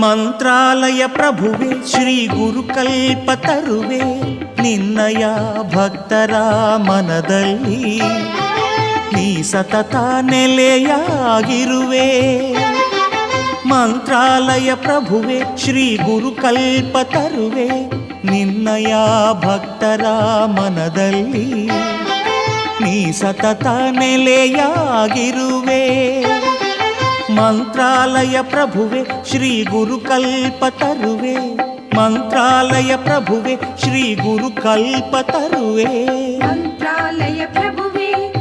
ಮಂತ್ರಾಲಯ ಪ್ರಭುವೆ ಶ್ರೀ ಗುರುಕಲ್ಪತರುವೆ ನಿನ್ನಯ ಭಕ್ತರ ಮನದಲ್ಲಿ ನೀ ಸತತ ನೆಲೆಯಾಗಿರುವೆ. ಮಂತ್ರಾಲಯ ಪ್ರಭುವೆ ಶ್ರೀ ಗುರುಕಲ್ಪತರುವೆ ನಿನ್ನಯ ಭಕ್ತರ ಮನದಲ್ಲಿ ನೀ ಸತತ ನೆಲೆಯಾಗಿರುವೆ. ಮಂತ್ರಾಲಯ ಪ್ರಭುವೆ ಶ್ರೀ ಗುರುಕಲ್ಪತರುವೆ ಮಂತ್ರಾಲಯ ಪ್ರಭುವೆ ಶ್ರೀ ಗುರುಕಲ್ಪತರುವೆ ಮಂತ್ರಾಲಯ ಪ್ರಭುವೆ